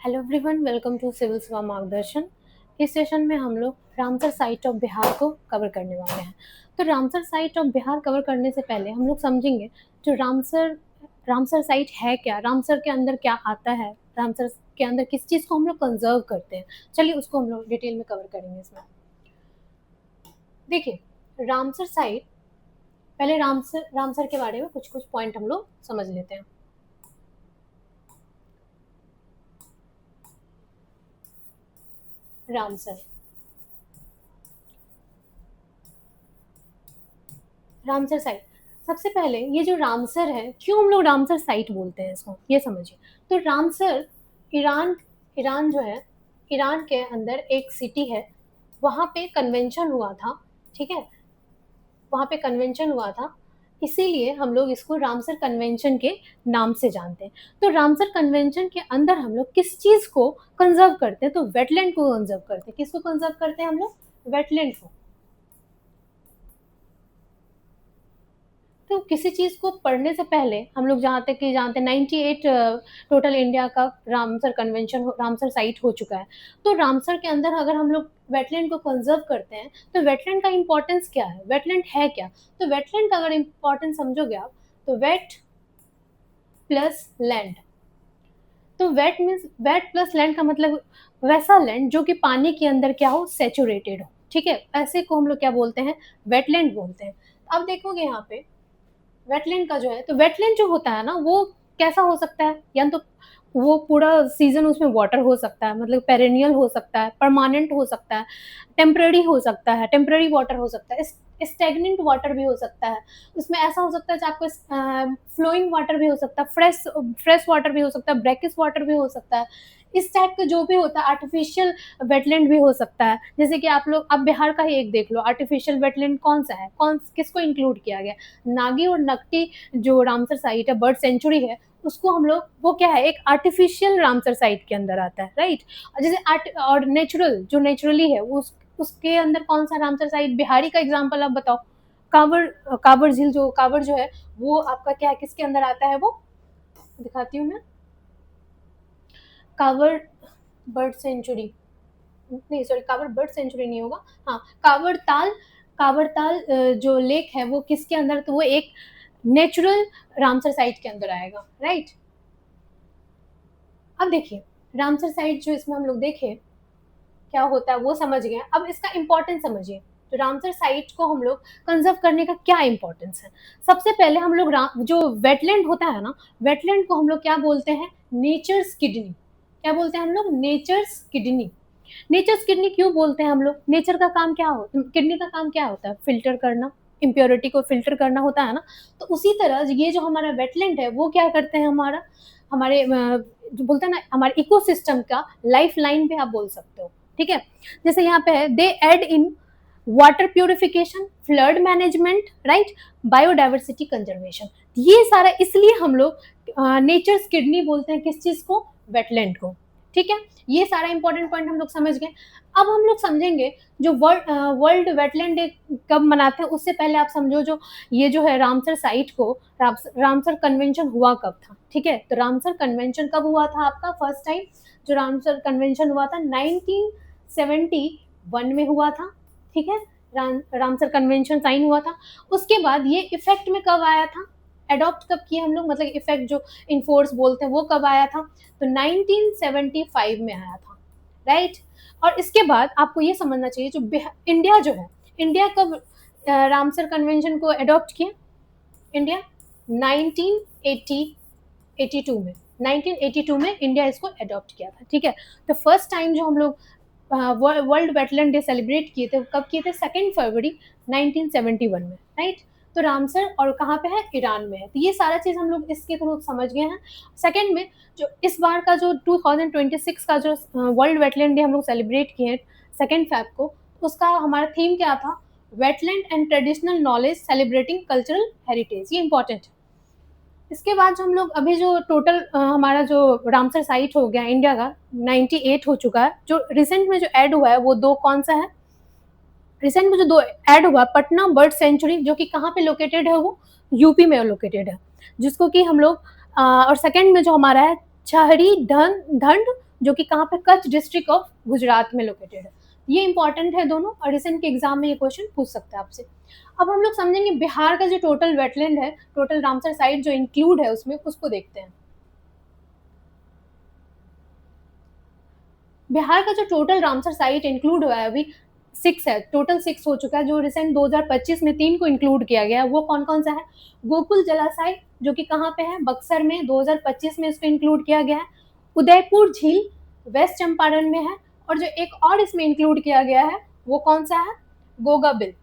Hello everyone, welcome to civil Seva Margdarshan. इस session में हम लोग रामसर साइट ऑफ बिहार को कवर करने वाले हैं। तो Ramsar site of Bihar cover करने से पहले हम लोग समझेंगे जो रामसर साइट है क्या, रामसर के अंदर क्या आता है, रामसर के अंदर किस चीज़ को हम लोग कंजर्व करते हैं। चलिए उसको हम लोग डिटेल में कवर करेंगे इसमें। देखिए, रामसर साइट, पहले रामसर के बारे में कुछ कुछ पॉइंट हम लोग समझ लेते हैं। रामसर रामसर साइट, सबसे पहले ये जो रामसर है, क्यों हम लोग रामसर साइट बोलते हैं इसको, ये समझिए। तो रामसर ईरान ईरान जो है, ईरान के अंदर एक सिटी है, वहाँ पे कन्वेंशन हुआ था। ठीक है, वहाँ पे कन्वेंशन हुआ था, इसीलिए हम लोग इसको रामसर कन्वेंशन के नाम से जानते हैं। तो रामसर कन्वेंशन के अंदर हम लोग किस चीज़ को कंजर्व करते हैं, तो वेटलैंड को कंजर्व करते हैं। किसको कंजर्व करते हैं हम लोग? वेटलैंड को। तो किसी चीज़ को पढ़ने से पहले हम लोग जहाँ तक कि जानते हैं 98 टोटल इंडिया का रामसर साइट हो चुका है। तो रामसर के अंदर अगर हम लोग वेटलैंड को कंजर्व करते हैं तो वेटलैंड का इंपॉर्टेंस क्या है, वेटलैंड है क्या? तो वेटलैंड का अगर इंपॉर्टेंस समझोगे आप, तो वेट प्लस लैंड। तो wet means, wet plus land का मतलब वैसा लैंड जो कि पानी के अंदर क्या हो, सेचुरेटेड हो। ठीक है, ऐसे को हम लोग क्या बोलते हैं, वेटलैंड बोलते हैं। अब देखोगे यहाँ पे वेटलैंड का जो है, तो वेटलैंड जो होता है ना, वो कैसा हो सकता है, या तो वो पूरा सीजन उसमें वाटर हो सकता है, मतलब पेरेनियल हो सकता है, परमानेंट हो सकता है, टेम्पररी हो सकता है, टेम्पररी वाटर हो सकता है, स्टेगनेंट वाटर भी हो सकता है। उसमें ऐसा हो सकता है आपको फ्लोइंग वाटर भी हो सकता है, फ्रेश वाटर भी हो सकता है, ब्रैकिश वाटर भी हो सकता है। इस टाइप का जो भी होता है, आर्टिफिशियल वेटलैंड भी हो सकता है। जैसे कि आप लोग अब बिहार का ही एक देख लो, आर्टिफिशियल वेटलैंड कौन सा है, किसको इंक्लूड किया गया? नागी और नकटी जो रामसर साइट है, बर्ड सेंचुरी है, उसको हम लोग, वो क्या है, एक आर्टिफिशियल रामसर साइट के अंदर आता है, राइट। जैसे और नेचुरल, जो नेचुरली है वो उसके अंदर कौन सा रामसर साइट, बिहारी का एग्जाम्पल आप बताओ। कांवड़ कांवड़ झील, जो कांवड़ जो है वो आपका क्या है, किसके अंदर आता है, वो दिखाती हूँ मैं। कांवड़ बर्ड सेंचुरी, नहीं सॉरी, कांवड़ बर्ड सेंचुरी नहीं होगा, हाँ, कांवड़ ताल जो लेक है वो किसके अंदर, तो वो एक नेचुरल रामसर साइट के अंदर आएगा, राइट। अब देखिए, रामसर साइट जो इसमें हम लोग देखे क्या होता है वो समझ गए, अब इसका इंपॉर्टेंस समझिए। तो रामसर साइट को हम लोग कंजर्व करने का क्या इंपॉर्टेंस है? सबसे पहले हम लोग जो वेटलैंड होता है ना, वेटलैंड को हम लोग क्या बोलते हैं, नेचर्स किडनी। क्या बोलते हैं हम लोग? Natures kidney. नेचर्स किडनी क्यों बोलते हैं हम लोग? नेचर का काम क्या होता, किडनी का काम क्या होता है? फिल्टर करना, इम्प्योरिटी को फिल्टर करना होता है ना। तो उसी तरह ये जो हमारा वेटलैंड है वो क्या करते हैं, हमारे जो बोलते हैं ना, हमारे इकोसिस्टम का लाइफ लाइन भी आप बोल सकते हो। ठीक है, जैसे यहाँ पे है, they aid in water purification, flood management, right, biodiversity conservation. ये सारा इसलिए हम लोग नेचर्स किडनी बोलते हैं, किस चीज को? वेटलैंड को। ठीक है, ये सारा इंपॉर्टेंट पॉइंट हम लोग समझ गए। अब हम लोग समझेंगे जो वर्ल्ड वेटलैंड डे कब मनाते हैं, उससे पहले आप समझो जो ये जो है रामसर साइट को, रामसर कन्वेंशन हुआ कब था। ठीक है, तो रामसर कन्वेंशन कब हुआ था आपका? फर्स्ट टाइम जो रामसर कन्वेंशन हुआ था 1971 में हुआ था। ठीक है, रामसर कन्वेंशन साइन हुआ था। उसके बाद ये इफेक्ट में कब आया था, एडॉप्ट कब किया हम लोग, मतलब इफेक्ट जो इनफोर्स बोलते हैं वो कब आया था, तो 1975 में आया था, राइट। और इसके बाद आपको ये समझना चाहिए, जो इंडिया जो है, इंडिया कब रामसर कन्वेंशन को एडॉप्ट किया? इंडिया 1982 में, 1982 में इंडिया इसको अडॉप्ट किया था। ठीक है, तो फर्स्ट टाइम जो हम लोग वर्ल्ड वेटलैंड डे सेलिब्रेट किए थे, कब किए थे? 2 फरवरी 1971 में, राइट। तो रामसर और कहाँ पे है? ईरान में है। तो ये सारा चीज़ हम लोग इसके थ्रू समझ गए हैं। सेकंड में, जो इस बार का जो 2026 का जो वर्ल्ड वेटलैंड डे हम लोग सेलिब्रेट किए 2 फेब को, उसका हमारा थीम क्या था? Wetland and traditional knowledge celebrating cultural heritage. ये इंपॉर्टेंट है। इसके बाद जो हम लोग अभी जो टोटल हमारा जो रामसर साइट हो गया इंडिया का 98 हो चुका है। जो रिसेंट में जो ऐड हुआ है वो दो कौन सा है? रिसेंट में जो दो ऐड हुआ, पटना बर्ड सेंचुरी, जो कि कहाँ पे लोकेटेड है, वो यूपी में लोकेटेड है, जिसको कि हम लोग और सेकंड में जो हमारा है छहरी धंड जो कि कहाँ पे, कच्छ डिस्ट्रिक्ट ऑफ गुजरात में लोकेटेड है। ये इंपॉर्टेंट है दोनों, और रिसेंट के एग्जाम में ये क्वेश्चन पूछ सकते हैं आपसे। अब हम लोग समझेंगे बिहार का जो टोटल वेटलैंड है, टोटल रामसर साइट जो इंक्लूड है उसमें, उसको देखते हैं। बिहार का जो टोटल रामसर साइट इंक्लूड हुआ है अभी 6 है, टोटल 6 हो चुका है। जो रिसेंट 2025 में 3 को इंक्लूड किया गया है, वो कौन कौन सा है? गोकुल जलाशय जो कि कहाँ पे है, बक्सर में, 2025 में इसको इंक्लूड किया गया है। उदयपुर झील वेस्ट चंपारण में है। और जो एक और इसमें इंक्लूड किया गया है वो कौन सा है? गोगाबिल।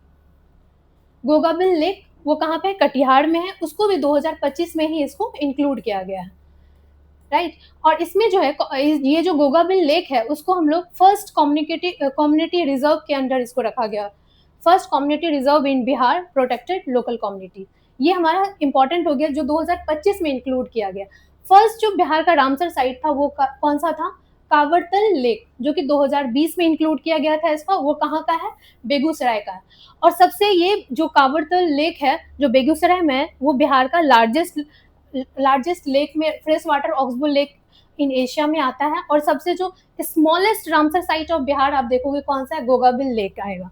गोगाबिल लेक वो कहाँ पे, कटिहार में है, उसको भी 2025 में ही इसको इंक्लूड किया गया है, राइट। और इसमें जो है ये जो गोगाबिल लेक है उसको हम लोग फर्स्ट कम्युनिटी रिजर्व के अंदर इसको रखा गया, first community reserve in Bihar protected local community. ये हमारा इंपॉर्टेंट हो गया, जो 2025 में इंक्लूड किया गया। फर्स्ट जो बिहार का रामसर साइट था वो कौन सा था? कांवरतल लेक, जो कि 2020 में इंक्लूड किया गया था इसका। वो कहाँ का है? बेगूसराय का है। और सबसे ये जो कांवरतल लेक है जो बेगूसराय में है, वो बिहार का लार्जेस्ट लेक में, fresh water oxbow lake in Asia में आता है। और सबसे जो smallest Ramsar site of Bihar आप देखोगे कौन सा है? गोगाबिल लेक आएगा।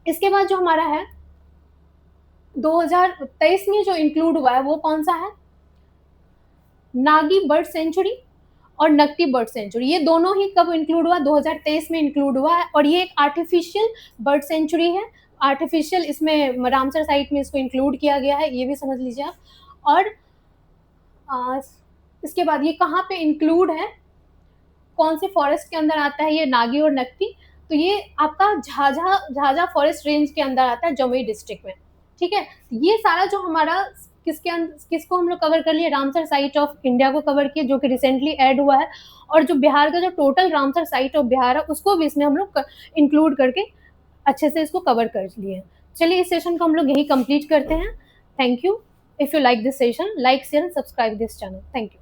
इसके बाद जो हमारा है 2023 में जो इंक्लूड हुआ है वो कौन सा है? नागी बर्ड सेंचुरी और नकटी बर्ड सेंचुरी। ये दोनों ही कब इंक्लूड हुआ? 2023 में इंक्लूड हुआ है। और ये एक आर्टिफिशियल बर्ड सेंचुरी है, आर्टिफिशियल, इसमें रामसर साइट में इसको इंक्लूड किया गया है, ये भी समझ लीजिए आप। और इसके बाद ये कहाँ पे इंक्लूड है, कौन से फॉरेस्ट के अंदर आता है ये नागी और नकटी? तो ये आपका झाझा फॉरेस्ट रेंज के अंदर आता है, जमुई डिस्ट्रिक्ट में, ठीक है। ये सारा जो हमारा किसको हम लोग कवर कर लिए? रामसर साइट ऑफ इंडिया को कवर किए, जो कि रिसेंटली ऐड हुआ है। और जो बिहार का जो total Ramsar site of Bihar है उसको भी इसमें हम लोग इंक्लूड करके अच्छे से इसको कवर कर लिए। चलिए इस सेशन को हम लोग यही कंप्लीट करते हैं। Thank you. If you like this session, like share and subscribe this channel. Thank you.